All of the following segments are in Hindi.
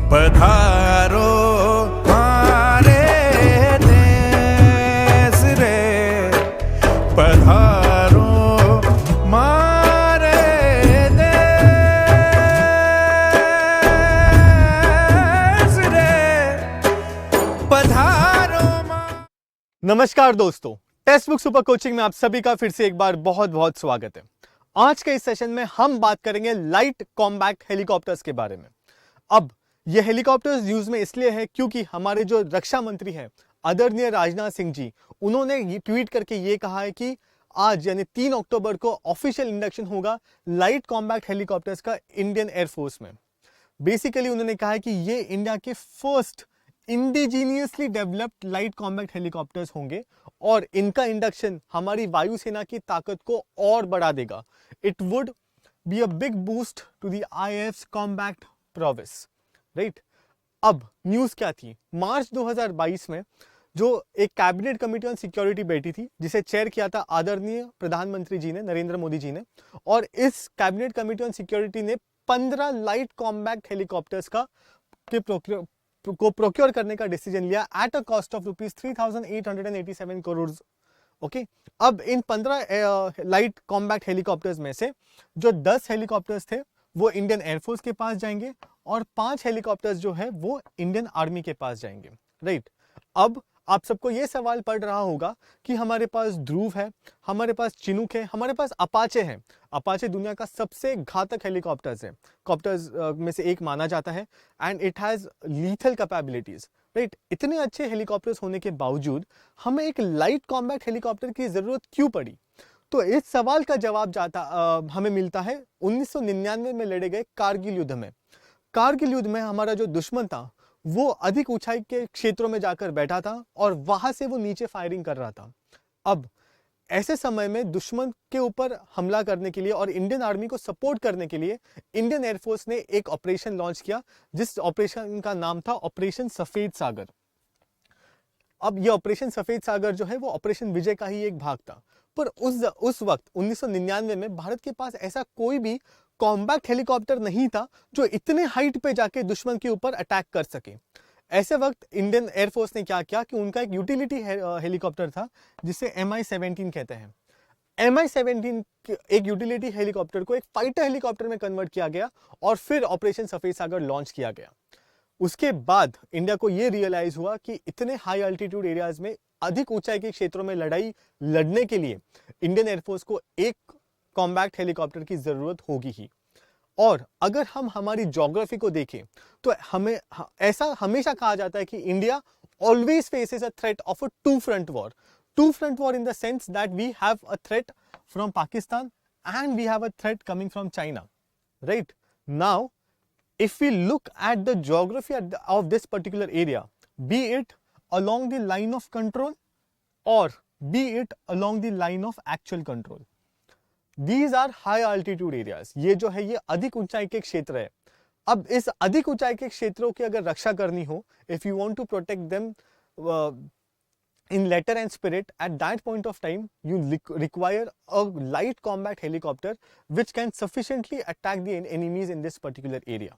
पधारो हमारे देश रे, पधारो हमारे देश रे, पधारो। नमस्कार दोस्तों, टेक्स्ट बुक सुपर कोचिंग में आप सभी का फिर से एक बार बहुत बहुत स्वागत है। आज के इस सेशन में हम बात करेंगे लाइट कॉम्बैट हेलीकॉप्टर्स के बारे में। अब ये हेलीकॉप्टर्स यूज में इसलिए है क्योंकि हमारे जो रक्षा मंत्री हैं आदरणीय राजनाथ सिंह जी, उन्होंने ये ट्वीट करके ये कहा है कि आज यानी 3 अक्टूबर को ऑफिशियल इंडक्शन होगा लाइट कॉम्बैट हेलीकॉप्टर्स का इंडियन एयरफोर्स में। बेसिकली उन्होंने कहा है कि ये इंडिया के first indigenously developed light combat helicopters होंगे और इनका इंडक्शन हमारी वायुसेना की ताकत को और बढ़ा देगा। It would be a big boost to the IAF combat prowess, right. अब न्यूज़ क्या थी? मार्च 2022 में जो एक कैबिनेट कमेटी ऑन सिक्योरिटी बैठी थी, जिसे चेयर किया था आदरणीय प्रधानमंत्री जी ने, नरेंद्र मोदी जी ने, और इस कैबिनेट कमेटी ऑन सिक्योरिटी ने 15 लाइट कॉम्बैट हेलीकॉप्टर्स को प्रोक्योर करने का डिसीजन लिया at a cost of ₹3,887 crore. Okay, अब इन 15 लाइट कॉम्बैट हेलीकॉप्टर्स में से जो 10 हेलीकॉप्टर्स थे वो इंडियन एयरफोर्स के पास जाएंगे और 5 हेलीकॉप्टर्स जो है वो इंडियन आर्मी के पास जाएंगे, राइट। अब आप सबको ये सवाल पड़ रहा होगा कि हमारे पास ध्रुव है, हमारे पास चिनूक है, हमारे पास अपाचे है। अपाचे दुनिया का सबसे घातक हेलीकॉप्टर्स है, कॉप्टर्स में से एक माना जाता है and it has lethal capabilities, right. इतने अच्छे हेलीकॉप्टर्स होने के बावजूद हमें एक लाइट कॉम्बैट हेलीकॉप्टर की जरूरत क्यों पड़ी? तो इस सवाल का जवाब हमें मिलता है 1999 में लड़े गए कारगिल युद्ध में। कारगिल युद्ध में हमारा जो दुश्मन था वो अधिक ऊंचाई के क्षेत्रों में जाकर बैठा था और वहां से वो नीचे फायरिंग कर रहा था। अब ऐसे समय में दुश्मन के ऊपर हमला करने के लिए और इंडियन आर्मी को सपोर्ट करने के लिए इंडियन एयरफोर्स ने एक ऑपरेशन लॉन्च किया, जिस ऑपरेशन का नाम था ऑपरेशन सफेद सागर। अब ये ऑपरेशन सफेद सागर जो है वो ऑपरेशन विजय का ही एक भाग था, पर उस वक्त 1999 में भारत के पास ऐसा कोई भी कॉम्बैट हेलीकॉप्टर नहीं था जो इतने हाइट पे जाके दुश्मन के ऊपर अटैक कर सके। ऐसे वक्त इंडियन एयरफोर्स ने क्या किया कि उनका एक यूटिलिटी हेलीकॉप्टर था जिसे MI-17 कहते हैं। MI-17 एक यूटिलिटी हेलीकॉप्टर को एक फाइटर हेलीकॉप्टर में कन्वर्ट किया गया और फिर ऑपरेशन सफेद सागर लॉन्च किया गया। उसके बाद इंडिया को यह रियलाइज हुआ कि इतने हाई अल्टीट्यूड एरियाज में, अधिक ऊंचाई के क्षेत्रों में लड़ाई लड़ने के लिए इंडियन एयरफोर्स को एक कॉम्बैट हेलीकॉप्टर की जरूरत होगी ही। और अगर हम हमारी ज्योग्राफी को देखें तो हमें ऐसा हमेशा कहा जाता है कि India always faces a threat of a two front war in the sense that we have a threat from Pakistan and we have a threat coming from China, right. Now if we look at the geography of this particular area, be it along the line of control or be it along the line of actual control, these are high altitude areas। ये जो है ये अधिक ऊंचाई के क्षेत्र है। अब इस अधिक ऊंचाई के क्षेत्रों की अगर रक्षा करनी हो, if you want to protect them in letter and spirit, at that point of time you require a light combat helicopter which can sufficiently attack the enemies in this particular area,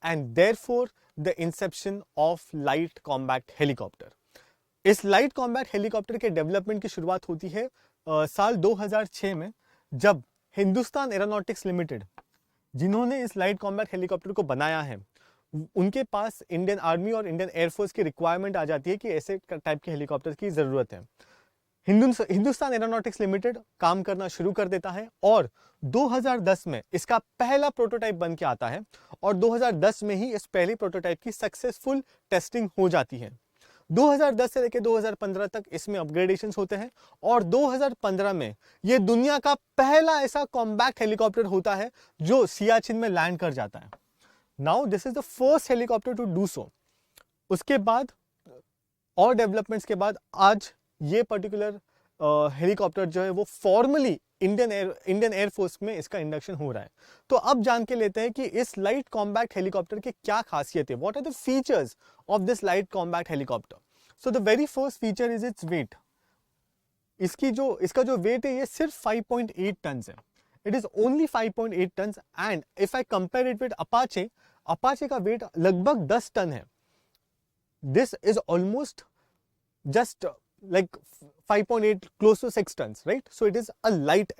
and therefore the inception of light combat helicopter। इस लाइट कॉम्बैट हेलीकॉप्टर के डेवलपमेंट की शुरुआत होती है साल 2006 में, जब हिंदुस्तान एरोनॉटिक्स लिमिटेड, जिन्होंने इस लाइट कॉम्बैट हेलीकॉप्टर को बनाया है, उनके पास इंडियन आर्मी और इंडियन एयरफोर्स की रिक्वायरमेंट आ जाती है कि ऐसे टाइप के हेलीकॉप्टर की जरूरत है। हिंदुस्तान एरोनॉटिक्स लिमिटेड काम करना शुरू कर देता है और 2010 में इसका पहला प्रोटोटाइप बन के आता है और 2010 में ही इस पहले प्रोटोटाइप की सक्सेसफुल टेस्टिंग हो जाती है। 2010 से लेकर 2015 तक इसमें अपग्रेडेशंस होते हैं और 2015 में यह दुनिया का पहला ऐसा कॉम्बैट हेलीकॉप्टर होता है जो सियाचिन में लैंड कर जाता है। Now this is the first helicopter to do so. उसके बाद और डेवलपमेंट्स के बाद आज ये पर्टिकुलर हेलीकॉप्टर जो है वो फॉर्मली इंडियन एयरफोर्स में इसका इंडक्शन हो रहा है। तो अब जान के लेते हैं कि इस लाइट कॉम्बैट हेलीकॉप्टर की क्या खासियत है, what are the features of this light combat helicopter. So the very first feature is its weight. इसका जो वेट है ये सिर्फ 5.8 टन है। It is only 5.8 tons, and if I compare it with Apache, Apache का वेट लगभग 10 टन है. This is almost just like 5.8 close to 6 tons, right? So it is a light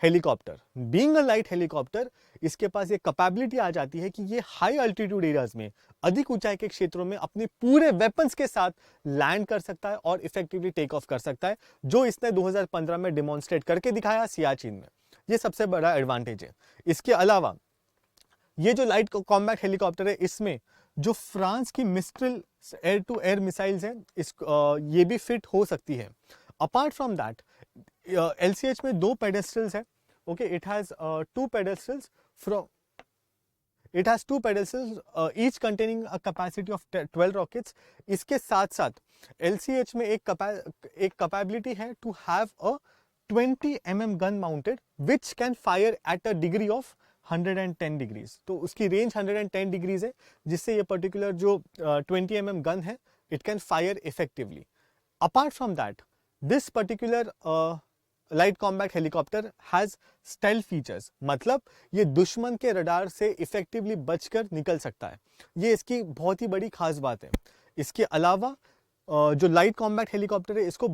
helicopter. Being a light helicopter, इसके पास ये कैपेबिलिटी आ जाती है कि ये हाई अल्टीट्यूड एरियाज में, अधिक ऊंचाई के क्षेत्रों में अपने पूरे वेपन्स के साथ लैंड कर सकता है और इफेक्टिवली टेक ऑफ कर सकता है, जो इसने 2015 में डिमॉन्स्ट्रेट करके दिखाया सियाचिन में. ये सबसे बड़ा एडवांटेज है. इसके अलावा ये जो लाइट कॉम्बैट हेलीकॉप्टर है, इसमें जो फ्रांस की Mistral air to air missiles हैं, ये भी फिट हो सकती है. अपार्ट फ्रॉम दैट, LCH में 2 पेडेस्टल्स है. Okay, it has 2 pedestals each containing a capacity of 12 rockets. इसके साथ साथ LCH में एक कैपेबिलिटी है to have a 20 mm gun mounted which can fire at a degree of 110 degrees. तो उसकी रेंज 110 डिग्रीज है, जिससे ये पर्टिकुलर जो 20 mm गन है, it can fire effectively. Apart from that, this particular light combat helicopter has stealth features. मतलब ये दुश्मन के रडार से इफेक्टिवली बचकर निकल सकता है. ये इसकी बहुत ही बड़ी खास बात है. इसके अलावा जो लाइट कॉम्बैट हेलीकॉप्टर है, इसको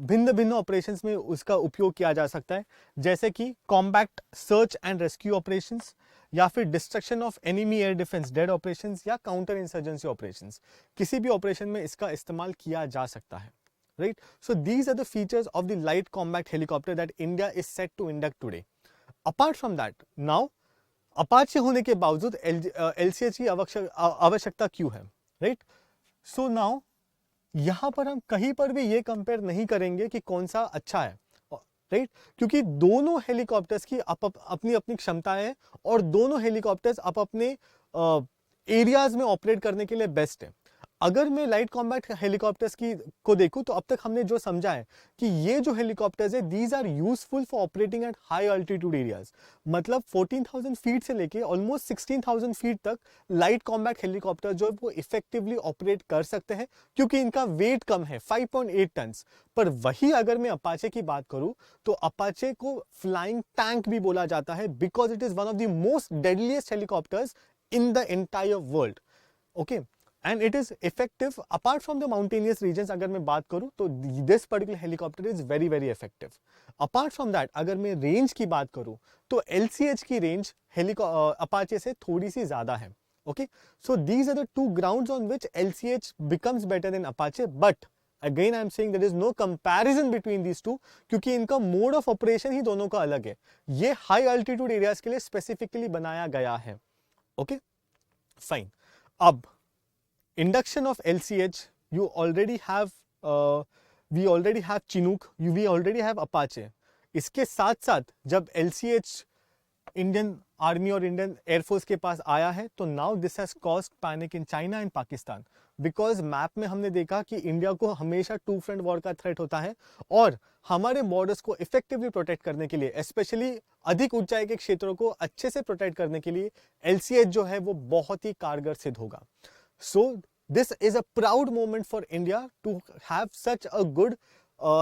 भिन्न भिन्न ऑपरेशंस में उसका उपयोग किया जा सकता है, जैसे कि combat search and rescue operations, या फिर destruction of enemy air defence dead operations, या काउंटर इंसर्जेंसी ऑपरेशंस. किसी भी ऑपरेशन में इसका इस्तेमाल किया जा सकता है. Right, so these are the features of the light combat helicopter that India is set to induct today. Apart from that, now Apache होने के बावजूद LCH की आवश्यकता क्यों है? राइट, सो नाउ यहां पर हम कहीं पर भी ये कंपेयर नहीं करेंगे कि कौन सा अच्छा है, राइट, क्योंकि दोनों हेलीकॉप्टर्स की अपनी अपनी क्षमताएं हैं और दोनों हेलीकॉप्टर्स अपने एरियाज में ऑपरेट करने के लिए बेस्ट है. अगर मैं लाइट कॉम्बैट हेलीकॉप्टर्स को देखूं, तो अब तक हमने जो समझा है कि ये जो हेलीकॉप्टर्स है, these are useful for operating at high altitude areas. मतलब 14,000 फीट से लेके ऑलमोस्ट 16,000 फीट तक लाइट कॉम्बैट हेलीकॉप्टर जो है वो इफेक्टिवली ऑपरेट कर सकते हैं, क्योंकि इनका वेट कम है, 5.8 टन्स. पर वही अगर मैं अपाचे की बात करूं, तो अपाचे को फ्लाइंग टैंक भी बोला जाता है, because it is one of the most deadliest helicopters in the entire world. Okay, and it is effective apart from the mountainous regions. अगर मैं बात करूं तो this particular helicopter is very very effective. Apart from that, अगर मैं रेंज की बात करूं तो LCH की रेंज अपाचे से थोड़ी सी ज्यादा है. Okay, so these are the two grounds on which LCH becomes better than Apache, but again I am saying there is no comparison between these two, क्योंकि इनका मोड ऑफ ऑपरेशन ही दोनों का अलग है. ये हाई अल्टीट्यूड एरियाज के लिए स्पेसिफिकली बनाया गया है. Okay, fine. अब induction of LCH, you already have we already have Chinook, we already have Apache. इसके साथ साथ जब LCH इंडियन आर्मी और इंडियन एयरफोर्स के पास आया है, तो now this has caused panic in China and Pakistan, because map में हमने देखा कि इंडिया को हमेशा 2 फ्रंट वॉर का थ्रेट होता है, और हमारे बॉर्डर्स को इफेक्टिवली प्रोटेक्ट करने के लिए, स्पेशली अधिक ऊंचाई के क्षेत्रों को अच्छे से प्रोटेक्ट करने के लिए LCH जो है वो बहुत ही कारगर सिद्ध होगा. So this is a proud moment for India to have such a good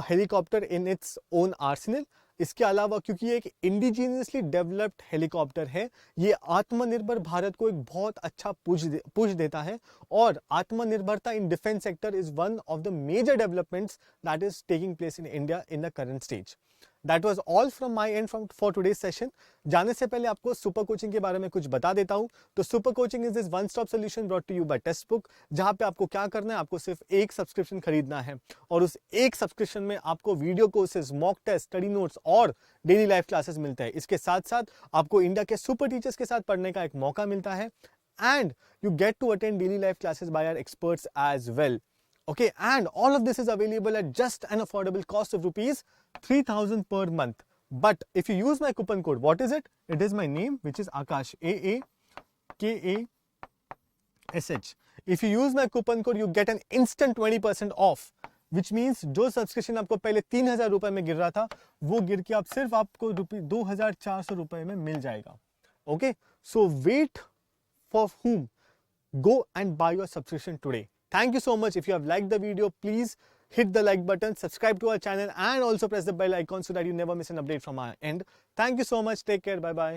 helicopter in its own arsenal. इसके अलावा क्योंकि ये एक इंडिजीनियसली डेवलप्ड हेलीकॉप्टर है, ये आत्मनिर्भर भारत को एक बहुत अच्छा पुश देता है, और आत्मनिर्भरता in defence sector is one of the major developments that is taking place in India in the current stage. That was all from my end for today's session. जाने से पहले आपको सुपर कोचिंग के बारे में कुछ बता देता हूं. तो super coaching is this one stop solution brought to you by Testbook, जहां पे आपको क्या करना है, आपको सिर्फ एक सब्सक्रिप्शन खरीदना है, और उस एक सब्सक्रिप्शन में आपको video courses, mock test, study notes और डेली लाइफ क्लासेस मिलते हैं. इसके साथ साथ आपको इंडिया के सुपर टीचर्स के साथ पढ़ने का एक मौका मिलता है, and you get to attend daily life classes by our experts as well. Okay, and all of this is available at just an affordable cost of rupees 3,000 per month. But if you use my coupon code, what is it? It is my name, which is Akash, AAKASH. If you use my coupon code, you get an instant 20% off, which means जो सब्सक्रिप्शन आपको पहले 3,000 रुपए में गिर रहा था, वो गिर के आप सिर्फ आपको 2,400 रुपए में मिल जाएगा. Okay, so wait for whom? Go and buy your subscription today. Thank you so much. If you have liked the video, please hit the like button, subscribe to our channel, and also press the bell icon so that you never miss an update from our end. Thank you so much. Take care. Bye bye.